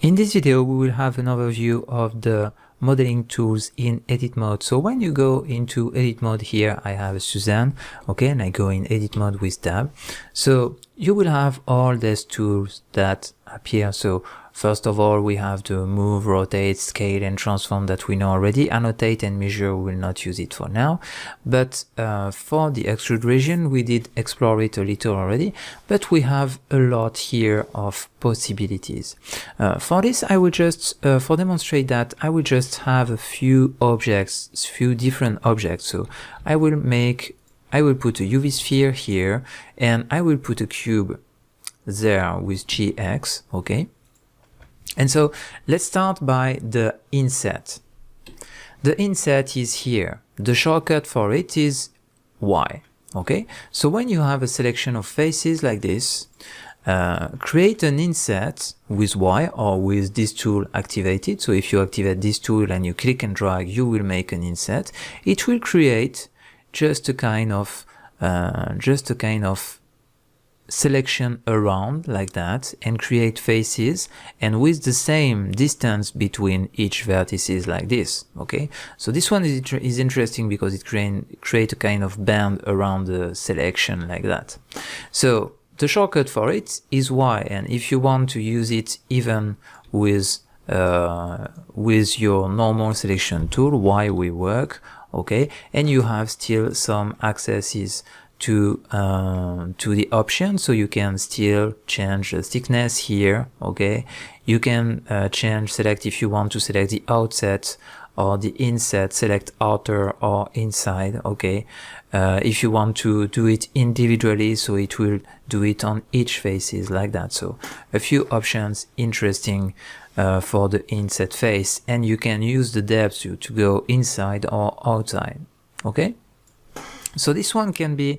In this video, we will have an overview of the modeling tools in edit mode. So when you go into edit mode here, I have Suzanne, okay, and I go in edit mode with tab. So you will have all these tools that appear. So first of all, we have the move, rotate, scale, and transform that we know already. Annotate and measure, we will not use it for now. But for the extrude region, we did explore it a little already, but we have a lot here of possibilities. For this, I will just, for demonstrate that, I will just have a few objects, few different objects. So I will put a UV sphere here, and I will put a cube there with GX, okay? And so let's start by the inset. The inset is here. The shortcut for it is Y, okay? So when you have a selection of faces like this, create an inset with Y or with this tool activated. So if you activate this tool and you click and drag, you will make an inset. It will create just a kind of selection around like that and create faces, and with the same distance between each vertices like this, okay? So this one is interesting because it create a kind of band around the selection like that. So the shortcut for it is Y, and if you want to use it even with your normal selection tool, Y will work, okay? And you have still some accesses to the option, so you can still change the thickness here, okay? You can select if you want to select the outset or the inset, select outer or inside, okay? If you want to do it individually, so it will do it on each faces like that. So a few options interesting for the inset face, and you can use the depth to go inside or outside, okay? So this one can be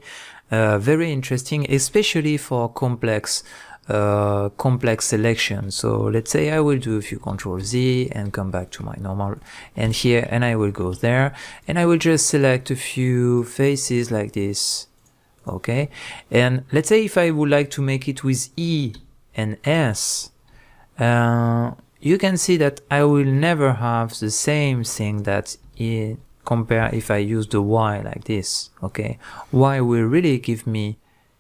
very interesting, especially for complex selection. So let's say I will do a few Control Z and come back to my normal, and here, and I will go there, and I will just select a few faces like this, okay? And let's say if I would like to make it with E and S, you can see that I will never have the same thing that compare if I use the Y like this, okay? Y will really give me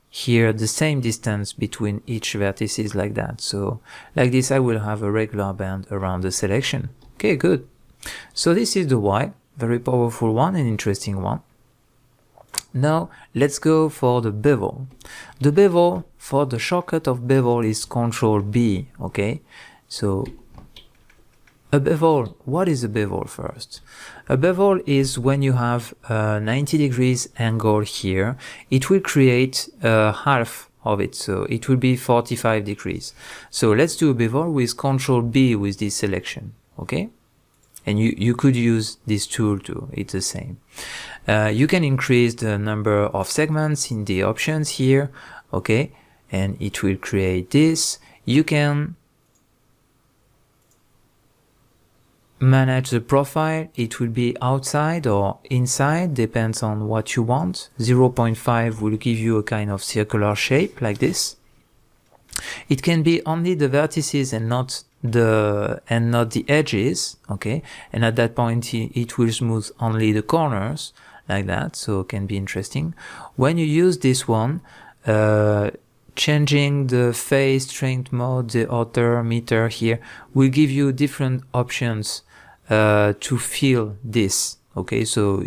here the same distance between each vertices like that. So like this, I will have a regular band around the selection. Okay, good. So this is the Y, very powerful one and interesting one. Now let's go for the bevel. The bevel, for the shortcut of bevel is Control B, okay? So a bevel, what is a bevel first? A bevel is when you have a 90 degrees angle here, it will create half of it, so it will be 45 degrees. So let's do a bevel with Control B with this selection, okay? And you could use this tool too, it's the same. You can increase the number of segments in the options here, okay? And it will create this. You can manage the profile, it will be outside or inside, depends on what you want. 0.5 will give you a kind of circular shape like this. It can be only the vertices and not the edges, okay? And at that point it will smooth only the corners like that, so it can be interesting. When you use this one, changing the phase, strength mode, the outer meter here will give you different options to fill this, okay? So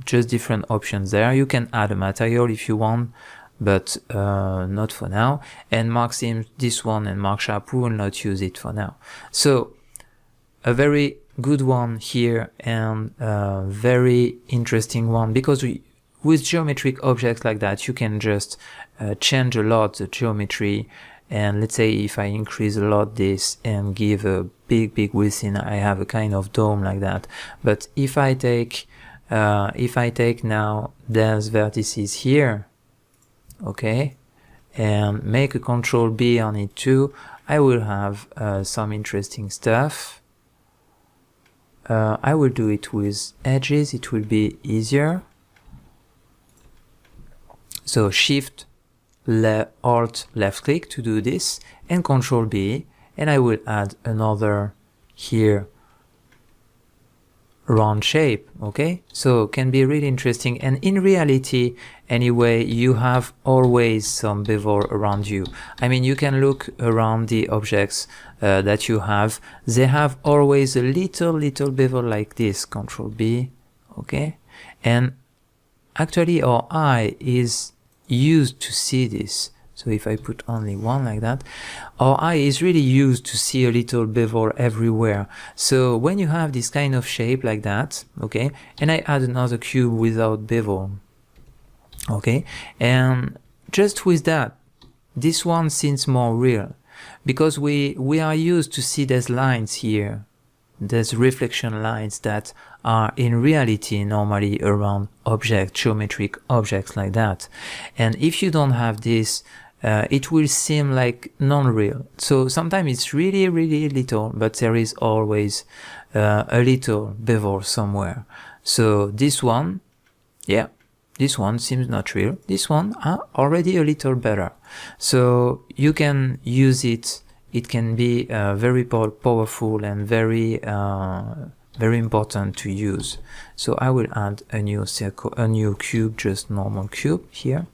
just different options there. You can add a material if you want, but not for now. And Mark Sims, this one, and Mark Sharp will not use it for now. So a very good one here, and a very interesting one, because with geometric objects like that, you can just change a lot the geometry. And let's say if I increase a lot this and give a big width in, I have a kind of dome like that. But if I take now these vertices here, okay, and make a Control B on it too, I will have some interesting stuff. I will do it with edges, it will be easier. So Shift Alt left click to do this, and Control B, and I will add another here round shape. Okay, so can be really interesting, and in reality anyway you have always some bevel around you. I mean, you can look around the objects that you have, they have always a little bevel like this. Control B. Okay, and actually our eye is used to see this. So if I put only one like that, our eye is really used to see a little bevel everywhere. So when you have this kind of shape like that, okay, and I add another cube without bevel, okay, and just with that, this one seems more real, because we are used to see these lines here, these reflection lines that are in reality normally around objects, geometric objects like that. And if you don't have this, it will seem like non-real. So sometimes it's really little, but there is always a little bevel somewhere. So this one, yeah, this one seems not real. This one already a little better. So you can use it. It can be very powerful and very important to use. So I will add a new circle, a new cube, just normal cube here.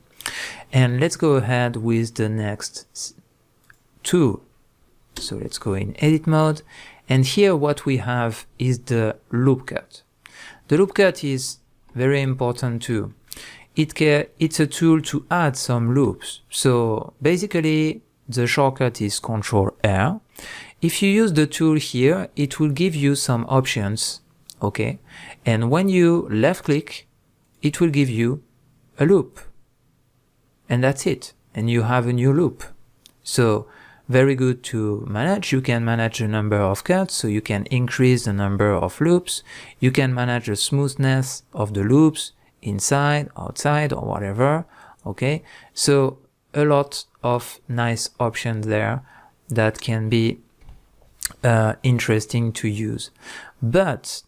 And let's go ahead with the next tool. So let's go in edit mode, and here what we have is the loop cut. The loop cut is very important too. It's a tool to add some loops. So basically the shortcut is Control R. If you use the tool here, it will give you some options, okay? And when you left click, it will give you a loop. And that's it. And you have a new loop. So very good to manage. You can manage the number of cuts, so you can increase the number of loops. You can manage the smoothness of the loops, inside, outside, or whatever. Okay, so a lot of nice options there that can be interesting to use. But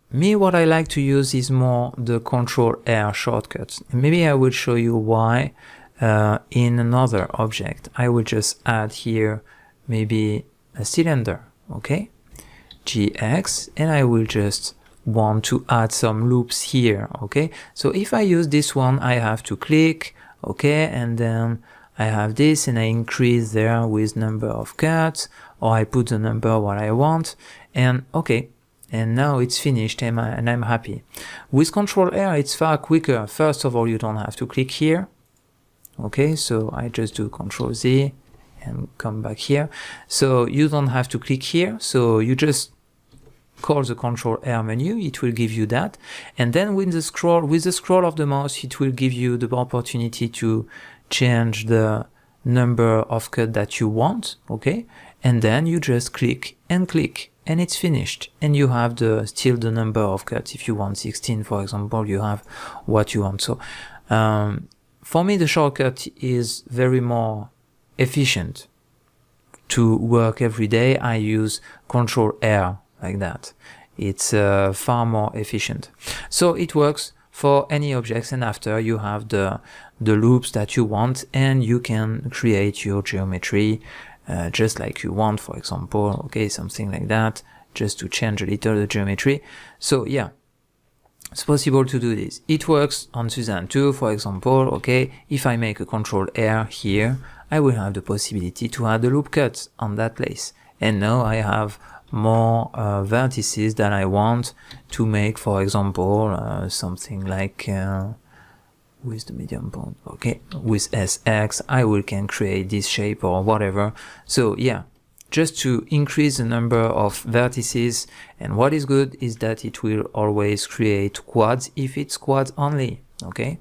me, what I like to use is more the Control R shortcut. Maybe I will show you why in another object. I will just add here maybe a cylinder, okay, GX, and I will just want to add some loops here, okay. So if I use this one, I have to click, okay, and then I have this, and I increase there with number of cuts, or I put the number what I want, and okay, and now it's finished, and I'm happy. With Control R, it's far quicker. First of all, you don't have to click here, okay, so I just do Control Z and come back here. So you don't have to click here, so you just call the Control R menu, it will give you that, and then with the scroll of the mouse, it will give you the opportunity to change the number of cut that you want, okay, and then you just click, and it's finished, and you have still the number of cuts. If you want 16, for example, you have what you want. So for me, the shortcut is very more efficient to work every day. I use Control R like that. It's far more efficient. So it works for any objects, and after you have the loops that you want, and you can create your geometry just like you want, for example, okay, something like that, just to change a little the geometry. So yeah, it's possible to do this. It works on Suzanne too, for example, okay, if I make a Control R here, I will have the possibility to add the loop cuts on that place, and now I have more vertices that I want to make, for example, something like with the medium point, okay, with SX, I can create this shape or whatever. So yeah, just to increase the number of vertices, and what is good is that it will always create quads if it's quads only, okay.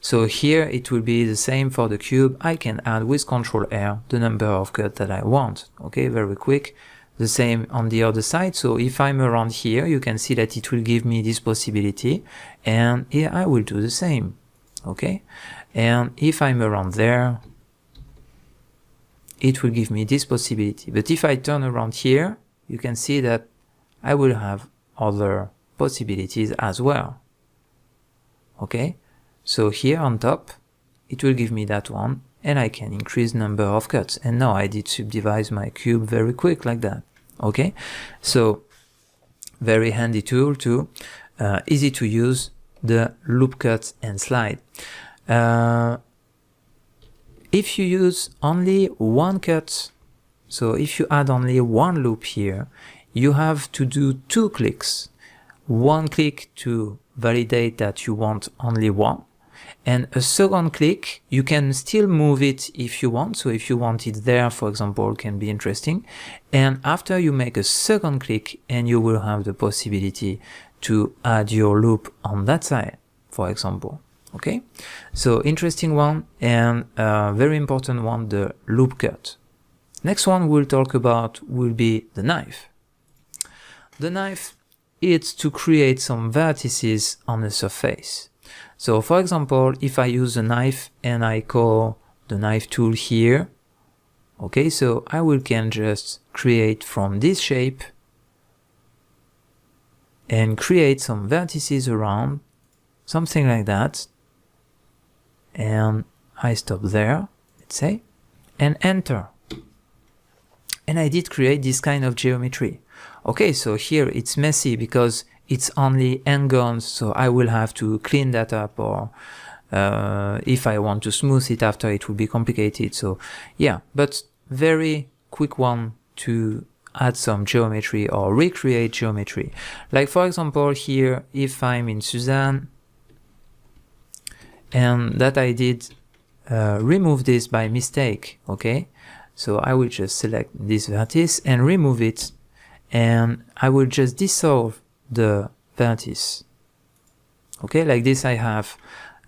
So here it will be the same for the cube. I can add with Control R the number of cuts that I want, okay, very quick. The same on the other side. So if I'm around here, you can see that it will give me this possibility, and here I will do the same, okay. And if I'm around there, it will give me this possibility. But if I turn around here, you can see that I will have other possibilities as well, okay. So here on top, it will give me that one, and I can increase number of cuts. And now I did subdivide my cube very quick like that. Okay, so very handy tool too, easy to use, the loop cut and slide. If you use only one cut, so if you add only one loop here, you have to do 2 clicks. One click to validate that you want only one, and a second click, you can still move it if you want. So if you want it there, for example, can be interesting. And after you make a second click, and you will have the possibility to add your loop on that side, for example. Okay, so interesting one, and very important one, the loop cut. Next one we'll talk about will be the knife. The knife, it's to create some vertices on a surface. So for example, if I use a knife and I call the knife tool here, okay, so I can just create from this shape and create some vertices around, something like that. And I stop there, let's say, and enter. And I did create this kind of geometry. Okay, so here it's messy because it's only n-gons, so I will have to clean that up, or if I want to smooth it after, it will be complicated. So yeah, but very quick one to add some geometry or recreate geometry. Like for example here, if I'm in Suzanne, and that I did remove this by mistake, okay? So I will just select this vertex and remove it, and I will just dissolve the vertex. Okay, like this I have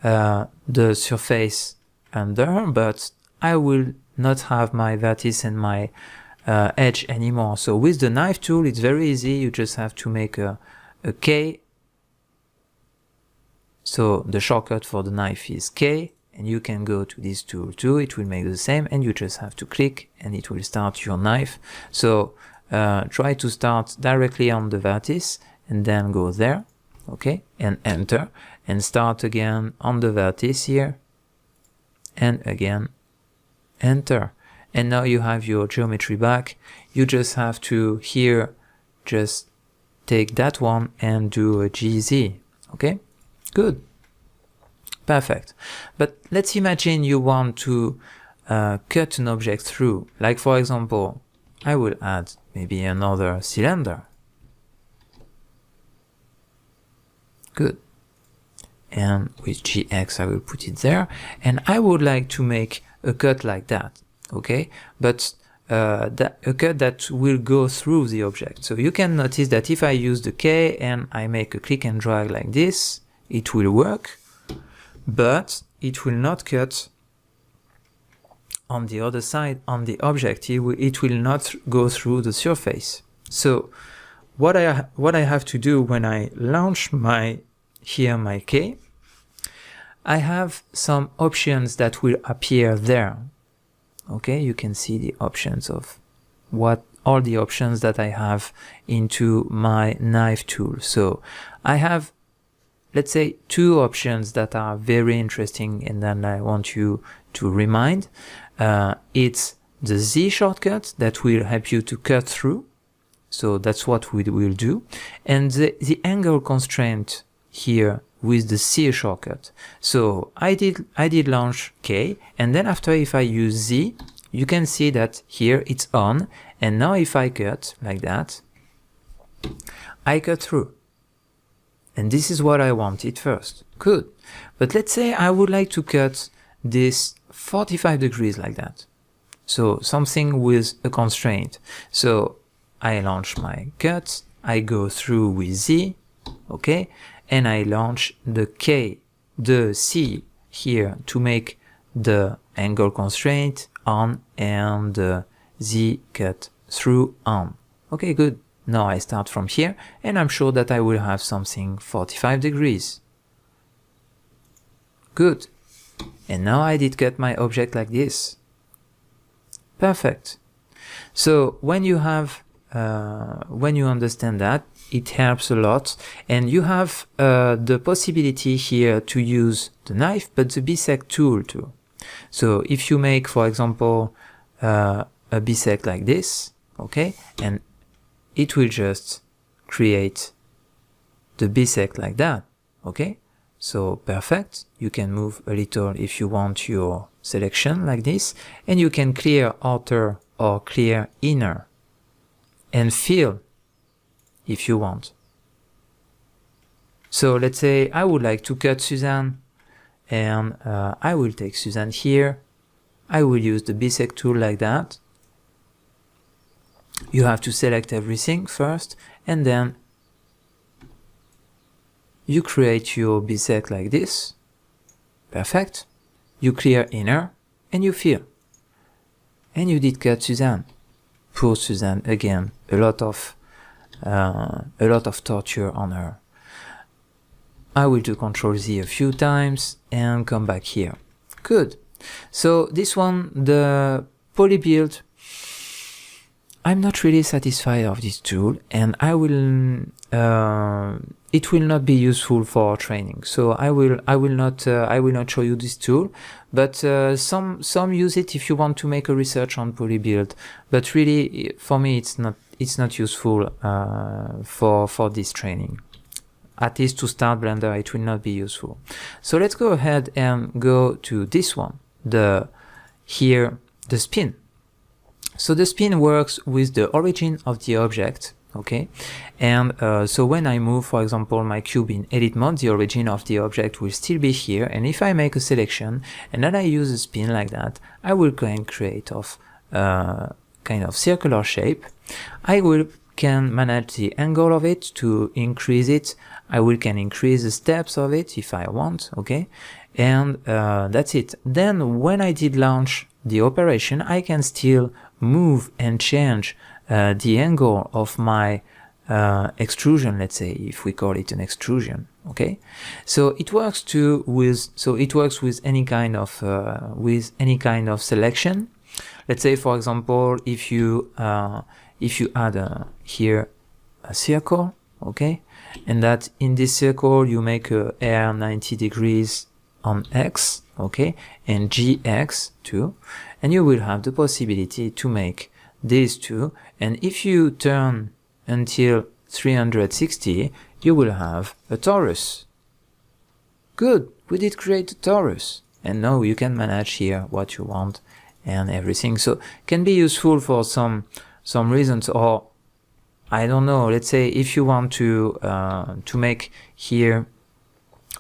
the surface under, but I will not have my vertex and my edge anymore. So with the knife tool, it's very easy. You just have to make a K. So the shortcut for the knife is K, and you can go to this tool too. It will make the same, and you just have to click and it will start your knife. So try to start directly on the vertex and then go there, okay, and enter, and start again on the vertex here, and again enter. And now you have your geometry back. You just have to here just take that one and do a GZ, okay? Good, perfect. But let's imagine you want to cut an object through. Like for example, I will add maybe another cylinder. Good. And with GX I will put it there. And I would like to make a cut like that, okay? But a cut that will go through the object. So you can notice that if I use the K and I make a click and drag like this, it will work, but it will not cut on the other side on the object. It will not go through the surface. So what I have to do when I launch my K, I have some options that will appear there. Okay, you can see the options of all the options that I have into my knife tool. So I have, let's say, 2 options that are very interesting, and then I want you to remind. It's the Z shortcut that will help you to cut through. So that's what we will do. And the angle constraint here with the C shortcut. So I did launch K, and then after if I use Z, you can see that here it's on, and now if I cut like that, I cut through. And this is what I wanted first. Good. But let's say I would like to cut this 45 degrees like that. So something with a constraint. So I launch my cut, I go through with Z, okay, and I launch the C here to make the angle constraint on and the Z cut through on. Okay, good. Now I start from here, and I'm sure that I will have something 45 degrees. Good. And now I did cut my object like this. Perfect. So when you understand that, it helps a lot, and you have the possibility here to use the knife, but the bisect tool too. So if you make, for example, a bisect like this, okay, and it will just create the bisect like that, okay. So perfect. You can move a little if you want your selection like this, and you can clear outer or clear inner and fill if you want. So let's say I would like to cut Suzanne, and I will take Suzanne here. I will use the bisect tool like that. You have to select everything first, and then you create your bisect like this. Perfect. You clear inner and you fill. And you did cut Suzanne. Poor Suzanne, again, a lot of torture on her. I will do Ctrl Z a few times and come back here. Good. So this one, the polybuild, I'm not really satisfied of this tool, and I will it will not be useful for training. So I will not show you this tool, but some use it if you want to make a research on polybuild. But really, for me, it's not useful for this training. At least to start Blender, it will not be useful. So let's go ahead and go to this one, the spin. So the spin works with the origin of the object, okay? And so when I move, for example, my cube in edit mode, the origin of the object will still be here. And if I make a selection and then I use a spin like that, I will go and create of kind of circular shape. I can manage the angle of it to increase it. I can increase the steps of it if I want, okay? And that's it. Then when I did launch the operation, I can still move and change the angle of my extrusion, let's say, if we call it an extrusion, okay? So it works with any kind of selection. Let's say, for example, if you add here a circle, okay, and that in this circle you make a air 90 degrees on X, okay, and GX too, and you will have the possibility to make these two, and if you turn until 360, you will have a torus. Good, we did create a torus, and now you can manage here what you want and everything. So can be useful for some reasons, or I don't know, let's say if you want to make here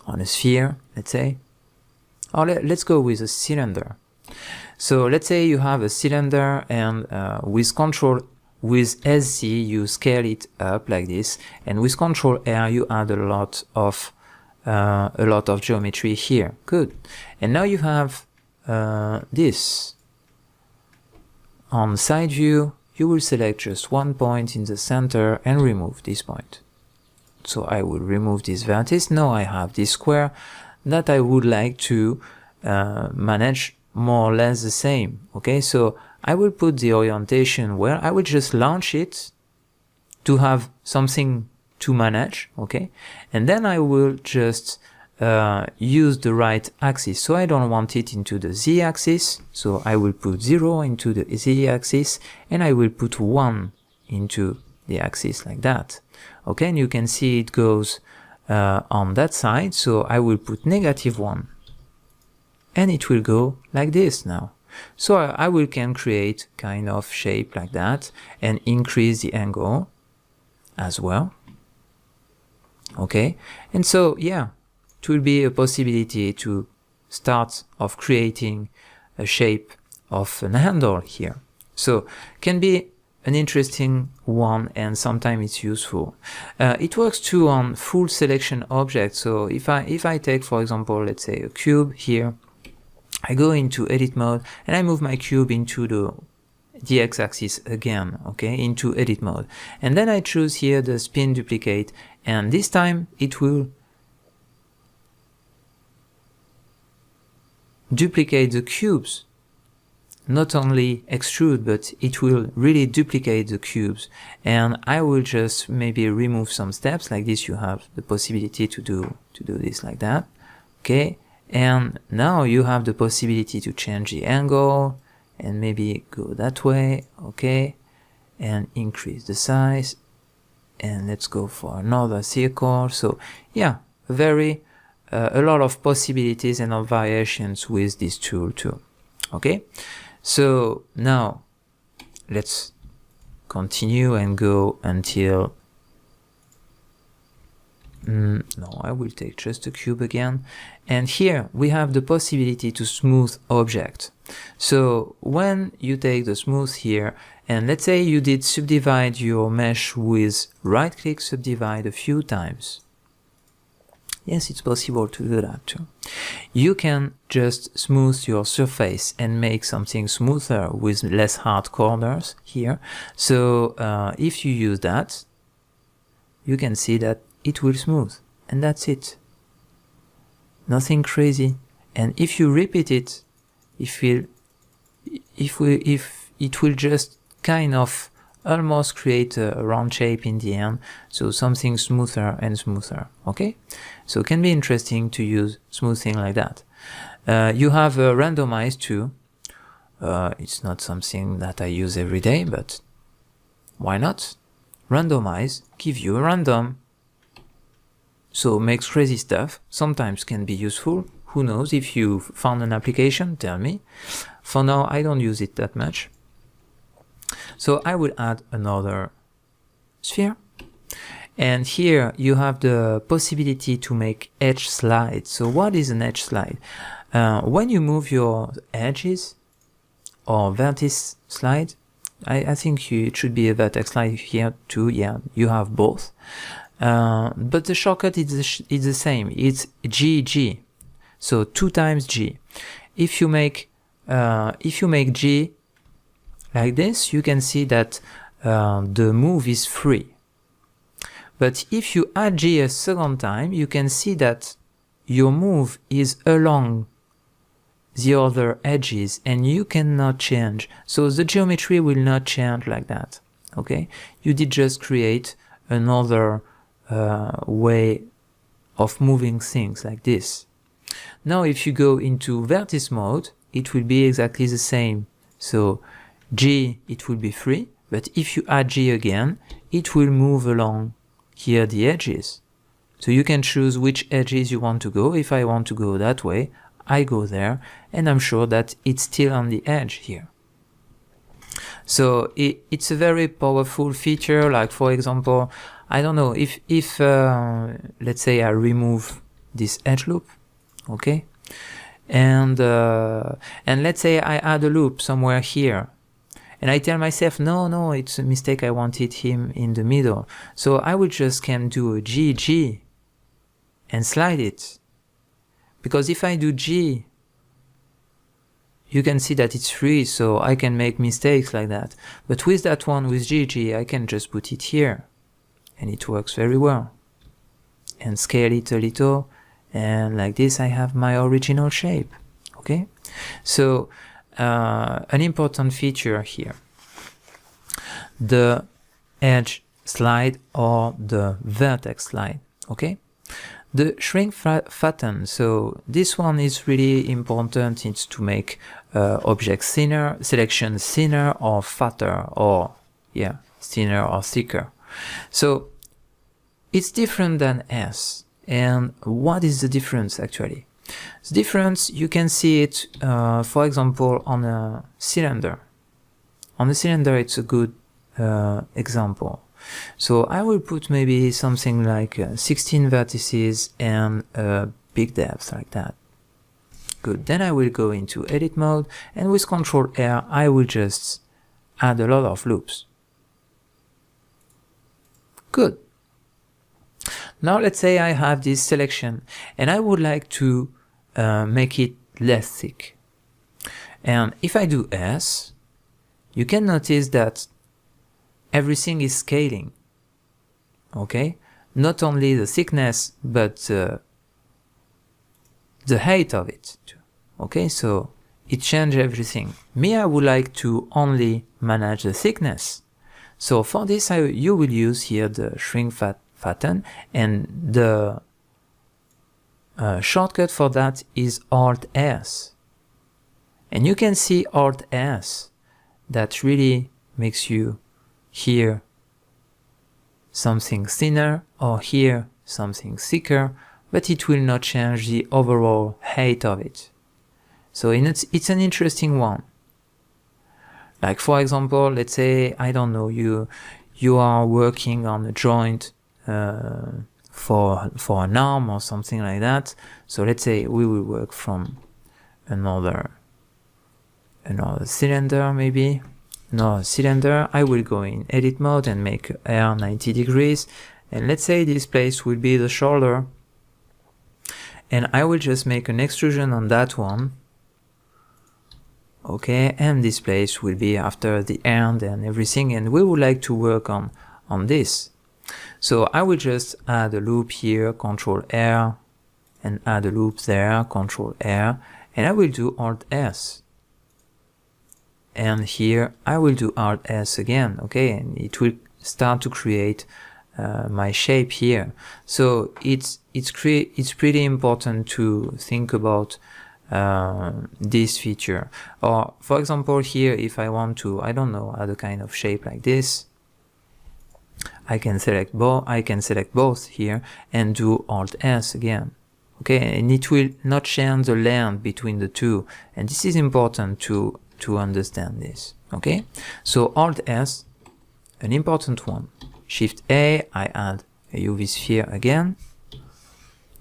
on a sphere, let's say, or let's go with a cylinder. So let's say you have a cylinder, and with SZ you scale it up like this, and with Ctrl R you add a lot of geometry here. Good. And now you have this. On side view, you will select just one point in the center and remove this point. So I will remove this vertex. Now I have this square that I would like to manage more or less the same. Okay, so I will put the orientation where I will just launch it to have something to manage, okay, and then I will just use the right axis. So I don't want it into the Z axis, so I will put 0 into the Z axis, and I will put 1 into the axis like that. Okay, and you can see it goes on that side, so I will put -1, and it will go like this now. So I can create kind of shape like that and increase the angle as well. Okay, and so yeah, it will be a possibility to start of creating a shape of an handle here. So can be an interesting one, and sometimes it's useful. It works too on full selection objects. So if I take, for example, let's say a cube here, I go into edit mode and I move my cube into the x-axis again, okay, into edit mode, and then I choose here the spin duplicate, and this time it will duplicate the cubes, not only extrude, but it will really duplicate the cubes. And I will just maybe remove some steps like this. You have the possibility to do this like that, okay, And now you have the possibility to change the angle and maybe go that way, okay, and increase the size. And let's go for another circle. So yeah, a lot of possibilities and of variations with this tool too. Okay, so now let's continue and go until no, I will take just a cube again. And here we have the possibility to smooth object. So when you take the smooth here, and let's say you did subdivide your mesh with right click subdivide a few times. Yes, it's possible to do that too. You can just smooth your surface and make something smoother with less hard corners here. So if you use that, you can see that it will smooth, and that's it. Nothing crazy. And if you repeat it, if it will just kind of almost create a round shape in the end, so something smoother and smoother. Okay, so it can be interesting to use smoothing like that. You have a randomize too. It's not something that I use every day, but why not? Randomize, give you a random. So makes crazy stuff, sometimes can be useful. Who knows, if you found an application, tell me. For now, I don't use it that much. So I will add another sphere. And here you have the possibility to make edge slide. So what is an edge slide? When you move your edges or vertex slide, I think it should be a vertex slide here too. Yeah, you have both. But the shortcut is the same. It's GG, so 2 times G. If you make G like this, you can see that the move is free. But if you add G a second time, you can see that your move is along the other edges and you cannot change. So the geometry will not change like that. Okay, you did just create another way of moving things like this. Now if you go into vertex mode, it will be exactly the same. So G, it will be free, but if you add G again, it will move along here the edges. So you can choose which edges you want to go. If I want to go that way, I go there, and I'm sure that it's still on the edge here. So it's a very powerful feature. Like for example, I don't know, if let's say I remove this edge loop, okay, and let's say I add a loop somewhere here, and I tell myself, no, it's a mistake, I wanted him in the middle. So I will just can do a GG and slide it, because if I do G, you can see that it's free, so I can make mistakes like that. But with that one, with GG, I can just put it here, and it works very well. And scale it a little, and like this I have my original shape. Okay, so an important feature here, the edge slide or the vertex slide. Okay, the shrink fatten, so this one is really important. It's to make object thinner, selection thinner or fatter, or yeah, thinner or thicker. So it's different than S. And what is the difference actually? The difference, you can see it, for example, on a cylinder. On a cylinder, it's a good example. So I will put maybe something like 16 vertices and a big depth like that. Good. Then I will go into edit mode, and with Ctrl R, I will just add a lot of loops. Good. Now let's say I have this selection and I would like to make it less thick. And if I do S, you can notice that everything is scaling. Okay? Not only the thickness, but the height of it too. Okay, so it changed everything. Me, I would like to only manage the thickness. So for this, you will use here the shrink fatten, and the shortcut for that is Alt S. And you can see Alt S that really makes you here something thinner or here something thicker, but it will not change the overall height of it. So it's an interesting one. Like for example, let's say, I don't know, you are working on a joint for an arm or something like that. So let's say we will work from another cylinder, maybe another cylinder. I will go in edit mode and make air 90 degrees, and let's say this place will be the shoulder, and I will just make an extrusion on that one. Okay, and this place will be after the end and everything, and we would like to work on this. So I will just add a loop here, Control R, and add a loop there, Control R, and I will do Alt S. And here I will do Alt S again, okay, and it will start to create my shape here. So it's pretty important to think about this feature. Or for example here, if I want to, I don't know, add a kind of shape like this, I can select both here and do Alt S again. Okay, and it will not change the length between the two, and this is important to understand this. Okay, so Alt S, an important one. Shift A, I add a UV sphere again,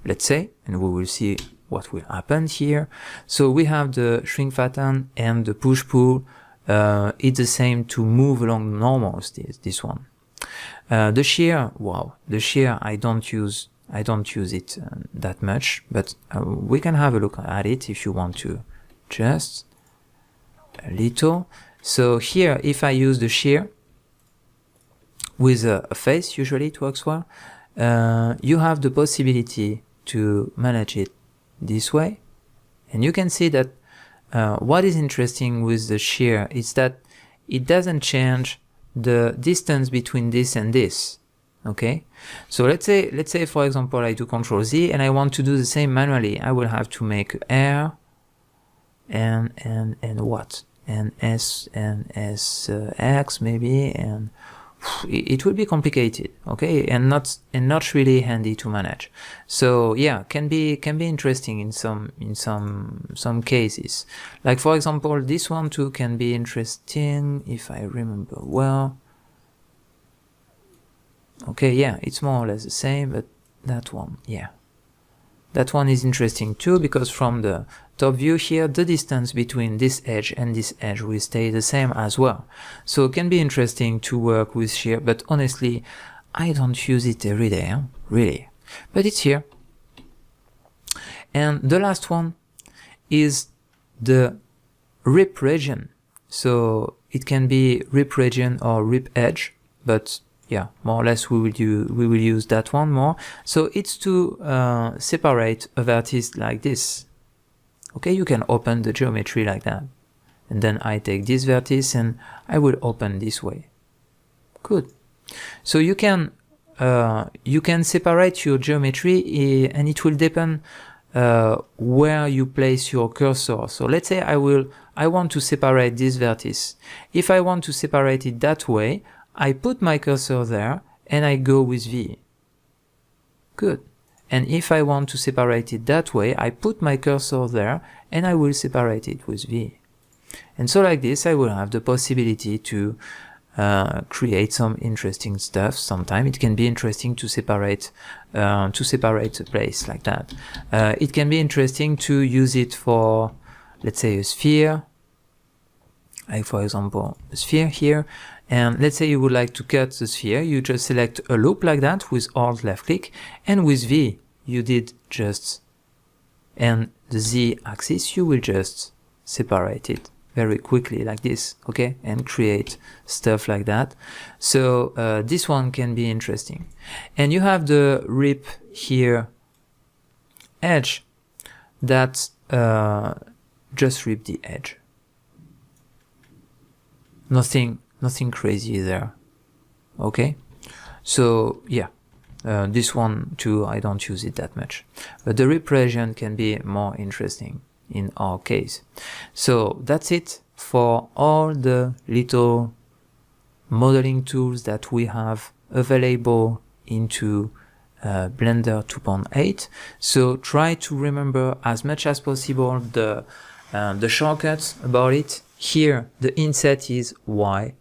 let's say, and we will see what will happen here. So we have the shrink fatten and the push pull. It's the same to move along the normals, this one. The shear, wow, the shear I don't use it that much, but we can have a look at it if you want to, just a little. So here, if I use the shear with a face, usually it works well. You have the possibility to manage it this way, and you can see that what is interesting with the shear is that it doesn't change the distance between this and this. Okay, so let's say for example I do Control Z and I want to do the same manually. I will have to make R and what, and S and X maybe, and it will be complicated, okay, and not really handy to manage. So yeah, can be interesting in some cases. Like for example, this one too can be interesting if I remember well. Okay, yeah, it's more or less the same, but that one, yeah, that one is interesting too, because from the top view here, the distance between this edge and this edge will stay the same as well. So it can be interesting to work with shear, but honestly, I don't use it every day, really. But it's here. And the last one is the rip region. So it can be rip region or rip edge, but yeah, more or less we will use that one more. So it's to separate a vertex like this. Okay, you can open the geometry like that, and then I take this vertex and I will open this way. Good. So you can separate your geometry, and it will depend where you place your cursor. So let's say I want to separate this vertex. If I want to separate it that way, I put my cursor there and I go with V. Good. And if I want to separate it that way, I put my cursor there and I will separate it with V. And so like this, I will have the possibility to create some interesting stuff. Sometimes it can be interesting to separate a place like that. It can be interesting to use it for, let's say, a sphere. Like for example, a sphere here. And let's say you would like to cut the sphere, you just select a loop like that with Alt left click, and with V you did just, and the Z axis you will just separate it very quickly like this, okay, and create stuff like that. So this one can be interesting. And you have the rip here edge that just rip the edge. Nothing crazy there. Okay, so yeah, This one too, I don't use it that much, but the repression can be more interesting in our case. So that's it for all the little modeling tools that we have available into Blender 2.8. So try to remember as much as possible the shortcuts about it. Here the inset is Y,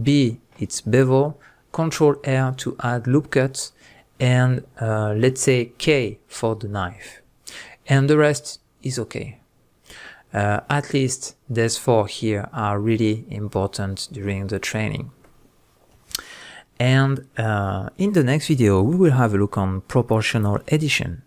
B it's bevel, Control R to add loop cuts, and let's say K for the knife, and the rest is okay. At least these 4 here are really important during the training. And in the next video we will have a look on proportional edition.